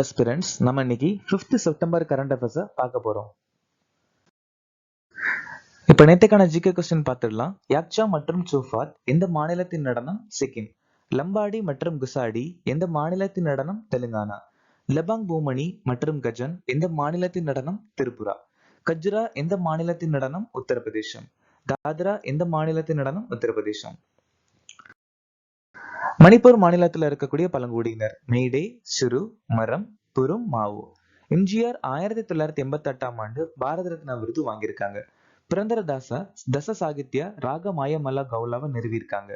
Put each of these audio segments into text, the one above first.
aspirants, நம்ம இன்னைக்கு 5th September current அஃபேர்ஸை பார்க்க போறோம். இப்ப நேத்துக்கான ஜிகே கொஸ்டின் பார்த்துடலாம். யாக்சா மற்றும் சூஃபாத் எந்த மாநிலத்தின் நடனம்? சிக்கிம். லம்பாடி மற்றும் குசாடி எந்த மாநிலத்தின் நடனம்? தெலுங்கானா. லெபாங் பூமணி மற்றும் கஜன் எந்த மாநிலத்தின் நடனம்? திரிபுரா. கஜ்ரா எந்த மாநிலத்தின் நடனம்? உத்தரப்பிரதேசம். தாத்ரா எந்த மாநிலத்தின் நடனம்? உத்தரப்பிரதேசம். மணிப்பூர் மாநிலத்தில் இருக்கக்கூடிய பழங்குடியினர் மேடே, சிறு, மரம், புரும், மாவோ. எம்ஜிஆர் 1988ஆம் ஆண்டு பாரத ரத்னா விருது வாங்கியிருக்காங்க. புரந்தரதாசா தச சாகித்யா ராக மாயமல்லா கவுலாவை நிறுவியிருக்காங்க.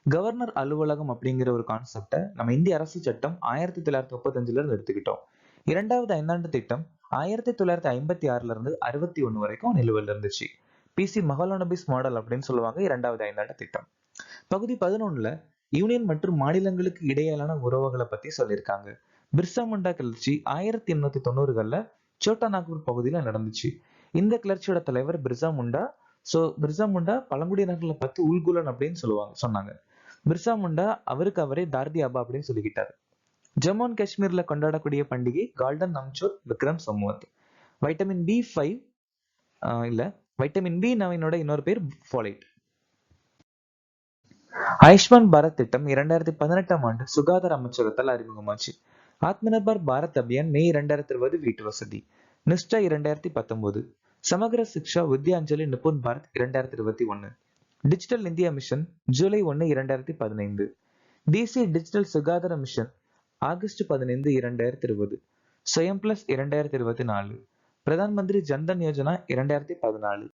கவர்னர் அலுவலகம் அப்படிங்கிற ஒரு கான்செப்டை நம்ம இந்திய அரசு சட்டம் 1935ல இருந்து எடுத்துக்கிட்டோம். இரண்டாவது ஐந்தாண்டு திட்டம் 1956ல இருந்து 61 வரைக்கும் நிலுவையில் இருந்துச்சு. பிசி மஹலானபிஸ் மாடல் அப்படின்னு சொல்லுவாங்க இரண்டாவது ஐந்தாண்டு திட்டம். பகுதி 11ல யூனியன் மற்றும் மாநிலங்களுக்கு இடையிலான உறவுகளை பத்தி சொல்லியிருக்காங்க. பிர்சா முண்டா கிளர்ச்சி 1890களில் சோட்டா நாக்பூர் பகுதியில நடந்துச்சு. இந்த கிளர்ச்சியோட தலைவர் பிர்சா முண்டா. பிர்சா முண்டா பழங்குடியினர்களை பார்த்து உல்குலன் அப்படின்னு சொன்னாங்க. பிர்சா முண்டா அவருக்கு அவரே தார்தி அபா அப்படின்னு சொல்லிக்கிட்டாரு. ஜம்மு அண்ட் காஷ்மீர்ல கொண்டாடக்கூடிய பண்டிகை கால்டன் நம்சோத் விக்ரம் சம்வத். வைட்டமின் பி9 இன்னொரு பேர் ஃபாலேட். ஆயுஷ்மான் பாரத் திட்டம் 2018ஆம் ஆண்டு சுகாதார அமைச்சகத்தால் அறிமுகமாச்சு. ஆத்ம நிர்பர் பாரத் அபியான் மே 2020 வீட்டு வசதி. Nishtha 2019. Samagra Shiksha Vidyanjali Nipun Bharat 2021. Digital India mission July 1, 2015. தேசிய டிஜிட்டல் சுகாதார மிஷன் ஆகஸ்ட் 15, 2020. ஸ்வயம் பிளஸ் 2024. பிரதான் மந்திரி ஜன்தன் யோஜனா 2014.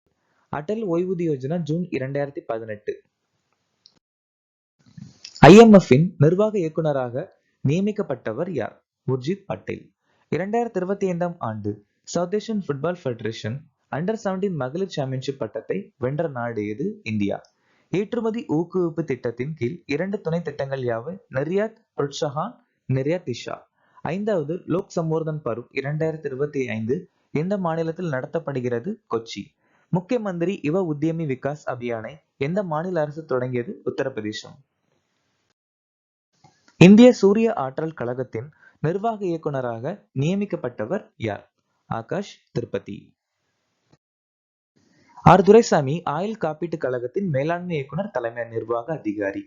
அடல் ஓய்வூதிய யோஜனா ஜூன் 2018. IMF-இன் நிர்வாக இயக்குநராக நியமிக்கப்பட்டவர் யார்? உர்ஜித் பட்டேல். 2025ஆம் ஆண்டு சவுத் ஏசியன் ஃபுட்பால் ஃபெடரேஷன் அண்டர்-17 மகளிர் சாம்பியன்ஷிப் பட்டத்தை வென்ற நாடு எது? இந்தியா. ஏற்றுமதி ஊக்குவிப்பு திட்டத்தின் கீழ் 2 துணை திட்டங்கள் யாவை? நிர்யாத் புரோத்சாஹன், நிர்யாத் திஷா. 5வது லோக் சம்வர்தன் பருவ் 2025 எந்த மாநிலத்தில் நடத்தப்படுகிறது? கொச்சி. முக்கிய மந்திரி யுவ உத்யமி விகாஸ் அபியானை எந்த மாநில அரசு தொடங்கியது? உத்தரப்பிரதேசம். இந்திய சூரிய ஆற்றல் கழகத்தின் நிர்வாக இயக்குநராக நியமிக்கப்பட்டவர் யார்? ஆகாஷ் திரிபதி. ஆர் துரைசாமி ஆயுள் காப்பீட்டு கழகத்தின் மேலாண்மை இயக்குனர், தலைமை நிர்வாக அதிகாரி.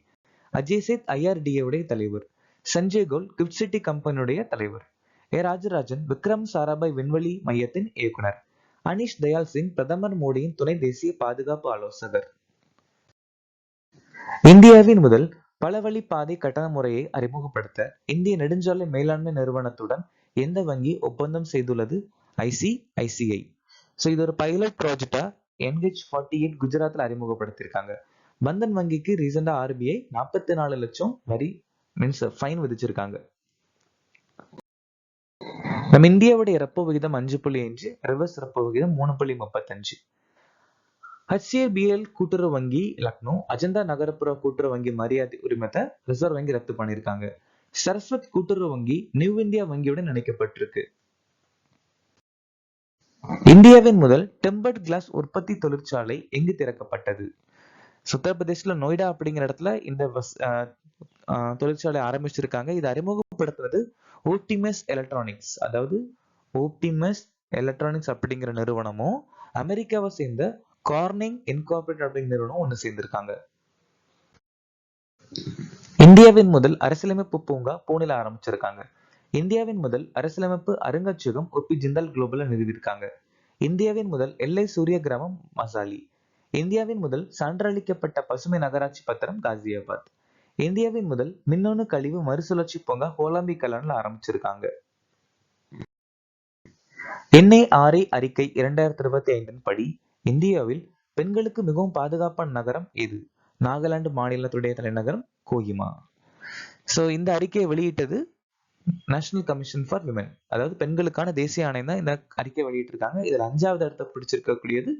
அஜய் சேத் IRDA உடைய தலைவர். சஞ்சய் கோல் கிஃப்ட் சிட்டி கம்பெனியுடைய தலைவர். ராஜராஜன் விக்ரம் சாராபாய் விண்வெளி மையத்தின் இயக்குனர். அனிஷ் தயால் சிங் பிரதமர் மோடியின் துணை தேசிய பாதுகாப்பு ஆலோசகர். இந்தியாவின் முதல் பலவழி பாதை கட்டண முறையை அறிமுகப்படுத்த இந்திய நெடுஞ்சாலை மேலாண்மை நிறுவனத்துடன் எந்த வங்கி ஒப்பந்தம் செய்துள்ளது? ICICI. இது ஒரு பைலட் ப்ராஜெக்டா NH48 குஜராத்ல அறிமுகப்படுத்திருக்காங்க. பந்தன் வங்கிக்கு ரீசெண்டா RBI 44 லட்சம் வரி ஃபைன் விதிச்சிருக்காங்க. நம்ம இந்தியாவுடைய ரெப்போ விகிதம் 5.5, ரிவர்ஸ் ரெப்போ விகிதம் 3.35. HCBL கூட்டுறவு வங்கி லக்னோ, அஜந்தா நகரப்புற கூட்டுறவு வங்கி மரியாதை உரிமத்தை ரிசர்வ் வங்கி ரத்து பண்ணிருக்காங்க. சரஸ்வத் கூட்டுறவு வங்கி நியூ இந்தியா வங்கியுடன் இணைக்கப்பட்டிருக்கு. இந்தியாவின் முதல் டெம்பர்ட் கிளாஸ் உற்பத்தி தொழிற்சாலை எங்கு திறக்கப்பட்டது? உத்தரப்பிரதேசல நொய்டா அப்படிங்கிற இடத்துல இந்த தொழிற்சாலை ஆரம்பிச்சிருக்காங்க. இது அறிமுகப்படுத்துறது ஓப்டிமஸ் எலக்ட்ரானிக்ஸ். அதாவது ஓப்டிமஸ் எலக்ட்ரானிக்ஸ் அப்படிங்கிற நிறுவனமும் அமெரிக்காவை சேர்ந்த கார்னிங் இன்கார்பரேட் அப்படிங்கிற நிறுவனம் ஒன்று சேர்ந்திருக்காங்க. இந்தியாவின் முதல் அரசியலமைப்பு பூங்கா பூனேல ஆரம்பிச்சிருக்காங்க. இந்தியாவின் முதல் அரசியலமைப்பு அருங்காட்சியகம் OP ஜிந்தால் குளோபல்ல நிறுவியிருக்காங்க. இந்தியாவின் முதல் எல்லை சூரிய கிராமம் மசாலி. இந்தியாவின் முதல் சான்றளிக்கப்பட்ட பசுமை நகராட்சி பத்திரம் காசியாபாத். இந்தியாவின் முதல் மின்னணு கழிவு மறுசுழற்சி பூங்கா ஹோலாம்பி கலான்ல ஆரம்பிச்சிருக்காங்க. NARA அறிக்கை 2025 படி இந்தியாவில் பெண்களுக்கு மிகவும் பாதுகாப்பான நகரம் எது? நாகாலாந்து மாநிலத்துடைய தலைநகரம் கோஹிமா. இந்த அறிக்கையை வெளியிட்டது நேஷனல் கமிஷன் ஃபார் விமன், அதாவது பெண்களுக்கான தேசிய ஆணையம் தான் இந்த அறிக்கையை வெளியிட்டிருக்காங்க. இதுல 5வது இடத்தை பிடிச்சிருக்கக்கூடியது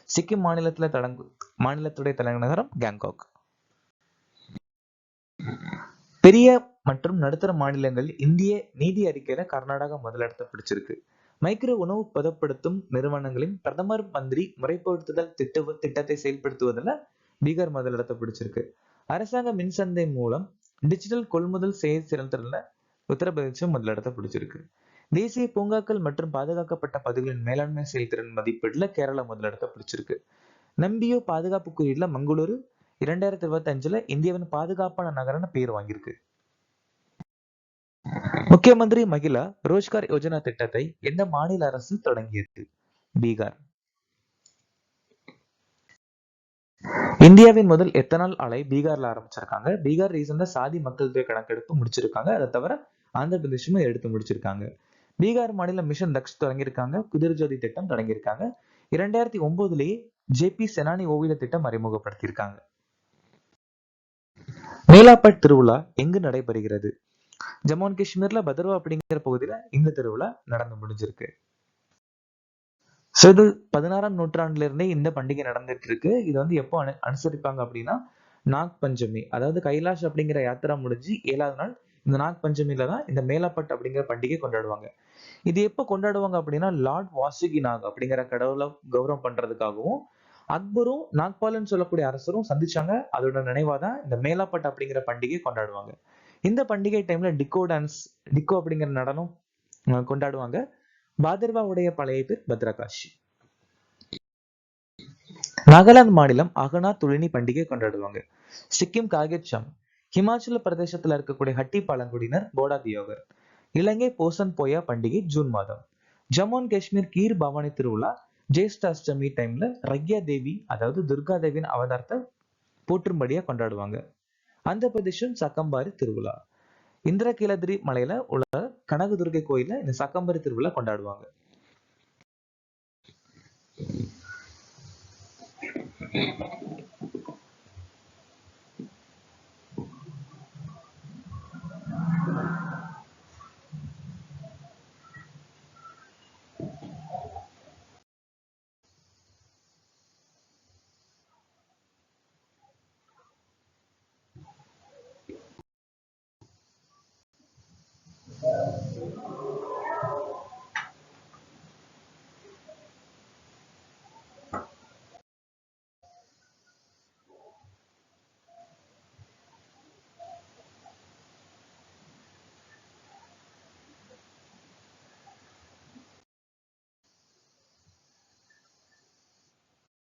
சிக்கிம் மாநிலத்துடைய தலைநகரம் கேங்காக். பெரிய மற்றும் நடுத்தர மாநிலங்கள் இந்திய நிதி அறிக்கையில கர்நாடகா முதலிடத்தை பிடிச்சிருக்கு. மைக்ரோ உணவு பதப்படுத்தும் நிறுவனங்களின் பிரதமர் மந்திரி முறைப்படுத்துதல் திட்டத்தை செயல்படுத்துவதில் பீகார் முதலிடத்தை பிடிச்சிருக்கு. அரசாங்க மின்சந்தை மூலம் டிஜிட்டல் கொள்முதல் செயல்திறன்ல உத்தரப்பிரதேசம் முதலிடத்தை பிடிச்சிருக்கு. தேசிய பூங்காக்கள் மற்றும் பாதுகாக்கப்பட்ட பகுதிகளின் மேலாண்மை செயல்திறன் மதிப்பீடுல கேரளா முதலிடத்தை பிடிச்சிருக்கு. நம்பியோ பாதுகாப்பு குறியீடுல மங்களூரு 2025ல இந்தியாவின் பாதுகாப்பான நகரம்னு பேர் வாங்கியிருக்கு. முக்கியமந்திரி மகிழா ரோஜ்கார் யோஜனா திட்டத்தை எந்த மாநில அரசு தொடங்கியது? பீகார். இந்தியாவின் முதல் எத்தனால் ஆலை பீகார்ல ஆரம்பிச்சிருக்காங்க. பீகார் ரீசெண்டா சாதி மக்கள் தொகை கணக்கெடுப்பு முடிச்சிருக்காங்க. அதை தவிர ஆந்திர பிரதேசமும் எடுத்து முடிச்சிருக்காங்க. பீகார் மாநில மிஷன் தக்ஷ் தொடங்கியிருக்காங்க. குதிர்ஜோதி திட்டம் தொடங்கியிருக்காங்க. 2009லயே ஜேபி செனானி ஓவிய திட்டம் அறிமுகப்படுத்தியிருக்காங்க. மேலாப்பட் திருவிழா எங்கு நடைபெறுகிறது? ஜம்மு அண்ட் காஷ்மீர்ல பதர்வா அப்படிங்கிற பகுதியில இந்த திருவிழா நடந்து முடிஞ்சிருக்கு. இது 16ஆம் நூற்றாண்டுல இருந்தே இந்த பண்டிகை நடந்துட்டு இருக்கு. இது எப்போ அனுசரிப்பாங்க அப்படின்னா நாக் பஞ்சமி, அதாவது கைலாஷ் அப்படிங்கிற யாத்திரா முடிஞ்சு 7வது நாள் இந்த நாக் பஞ்சமியில தான் இந்த மேலாப்பட் அப்படிங்கிற பண்டிகை கொண்டாடுவாங்க. இது எப்போ கொண்டாடுவாங்க அப்படின்னா லார்ட் வாசுகி நாக் அப்படிங்கிற கடவுளை கௌரவம் பண்றதுக்காகவும் அக்பரும் நாக்பால்னு சொல்லக்கூடிய அரசரும் சந்திச்சாங்க. அதோட நினைவா தான் இந்த மேலாப்பட் அப்படிங்கிற பண்டிகை கொண்டாடுவாங்க. இந்த பண்டிகை டைம்ல டிக்கோ அப்படிங்கிற நடனம் கொண்டாடுவாங்க. பாதர்வாவுடைய பழைய பேர் பத்ரகாஷி. நாகாலாந்து மாநிலம் அகனா துளினி பண்டிகை கொண்டாடுவாங்க. சிக்கிம் கார்கெட்சாம். ஹிமாச்சல பிரதேசத்துல இருக்கக்கூடிய ஹட்டி பழங்குடியினர் போடா தியோகர். இலங்கை போசன் போயா பண்டிகை ஜூன் மாதம். ஜம்மு அண்ட் காஷ்மீர் கீர் பவானி திருவிழா ஜேஷ்டாஷ்டமி டைம்ல ரக்யா தேவி, அதாவது துர்கா தேவியின் அவதாரத்தை போற்றும்படியா கொண்டாடுவாங்க. ஆந்திர பிரதேசம் சக்கம்பாரி திருவிழா. இந்திரகீலதிரி மலையில உள்ள கனகதுர்கை கோயில இந்த சக்கம்பரி திருவிழா கொண்டாடுவாங்க.